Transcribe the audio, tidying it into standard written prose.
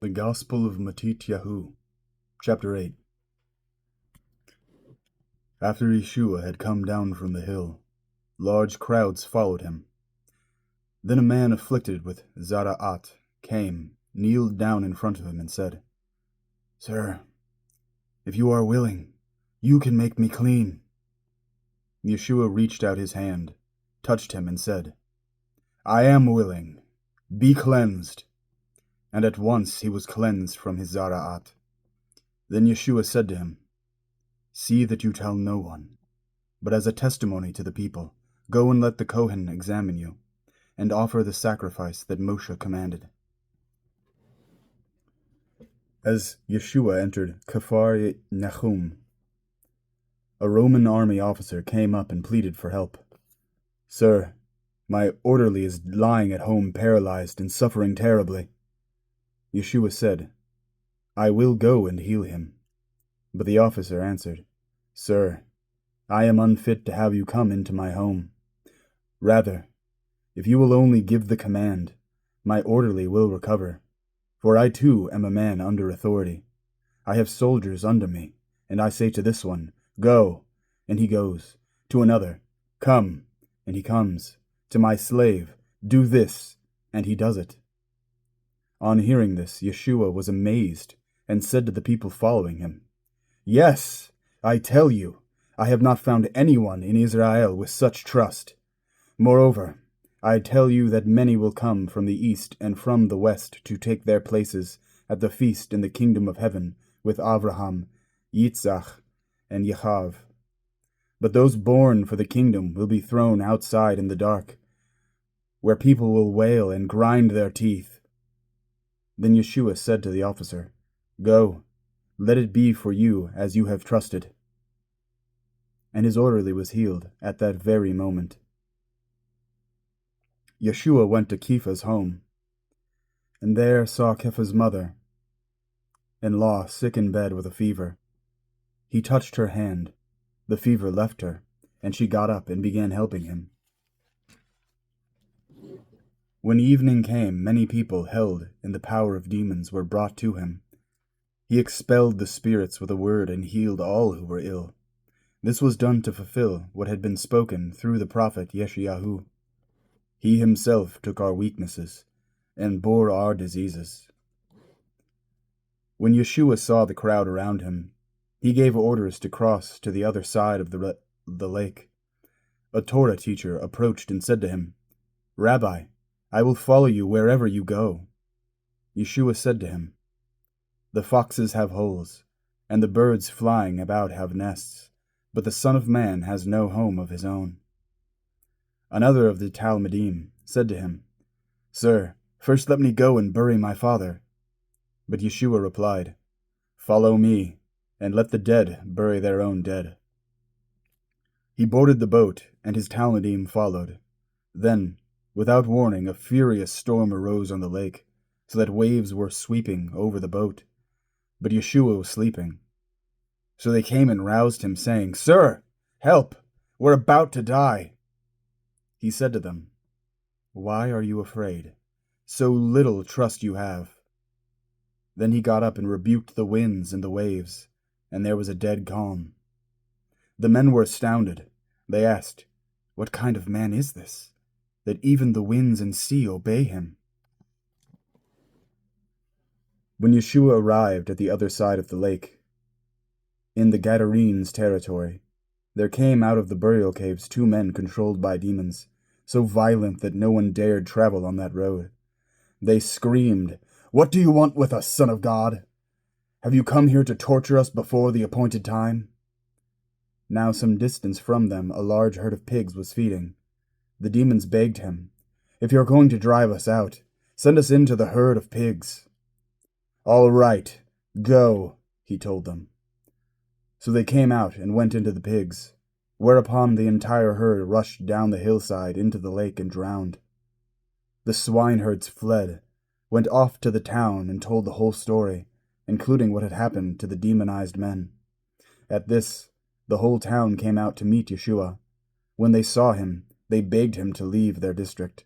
The Gospel of Mattityahu, Chapter 8. After Yeshua had come down from the hill, large crowds followed him. Then a man afflicted with tzara'at came, kneeled down in front of him, and said, "Sir, if you are willing, you can make me clean." Yeshua reached out his hand, touched him, and said, "I am willing. Be cleansed." And at once he was cleansed from his tzara'at. Then Yeshua said to him, "See that you tell no one, but as a testimony to the people, go and let the Kohen examine you, and offer the sacrifice that Moshe commanded." As Yeshua entered Kefa, a Roman army officer came up and pleaded for help. "Sir, my orderly is lying at home paralyzed and suffering terribly." Yeshua said, "I will go and heal him." But the officer answered, "Sir, I am unfit to have you come into my home. Rather, if you will only give the command, my orderly will recover. For I too am a man under authority. I have soldiers under me, and I say to this one, 'Go,' and he goes, to another, 'Come,' and he comes, to my slave, 'Do this,' and he does it." On hearing this, Yeshua was amazed, and said to the people following him, "Yes, I tell you, I have not found anyone in Israel with such trust. Moreover, I tell you that many will come from the east and from the west to take their places at the feast in the kingdom of heaven with Abraham, Yitzhak, and Yeshau. But those born for the kingdom will be thrown outside in the dark, where people will wail and grind their teeth." Then Yeshua said to the officer, "Go, let it be for you as you have trusted." And his orderly was healed at that very moment. Yeshua went to Kefa's home, and there saw Kefa's mother-in-law sick in bed with a fever. He touched her hand, the fever left her, and she got up and began helping him. When evening came, many people held in the power of demons were brought to him. He expelled the spirits with a word and healed all who were ill. This was done to fulfill what had been spoken through the prophet Yesha'yahu. He himself took our weaknesses and bore our diseases. When Yeshua saw the crowd around him, he gave orders to cross to the other side of the lake. A Torah teacher approached and said to him, "Rabbi, I will follow you wherever you go." Yeshua said to him, "The foxes have holes, and the birds flying about have nests, but the Son of Man has no home of his own." Another of the talmidim said to him, "Sir, first let me go and bury my father." But Yeshua replied, "Follow me, and let the dead bury their own dead." He boarded the boat, and his talmidim followed. Then, without warning, a furious storm arose on the lake, so that waves were sweeping over the boat. But Yeshua was sleeping. So they came and roused him, saying, "Sir, help! We're about to die." He said to them, "Why are you afraid? So little trust you have." Then he got up and rebuked the winds and the waves, and there was a dead calm. The men were astounded. They asked, "What kind of man is this, that even the winds and sea obey him?" When Yeshua arrived at the other side of the lake, in the Gadarenes' territory, there came out of the burial caves 2 men controlled by demons, so violent that no one dared travel on that road. They screamed, "What do you want with us, Son of God? Have you come here to torture us before the appointed time?" Now some distance from them a large herd of pigs was feeding. The demons begged him, "If you're going to drive us out, send us into the herd of pigs." "All right, go," he told them. So they came out and went into the pigs, whereupon the entire herd rushed down the hillside into the lake and drowned. The swineherds fled, went off to the town and told the whole story, including what had happened to the demonized men. At this, the whole town came out to meet Yeshua. When they saw him, they begged him to leave their district.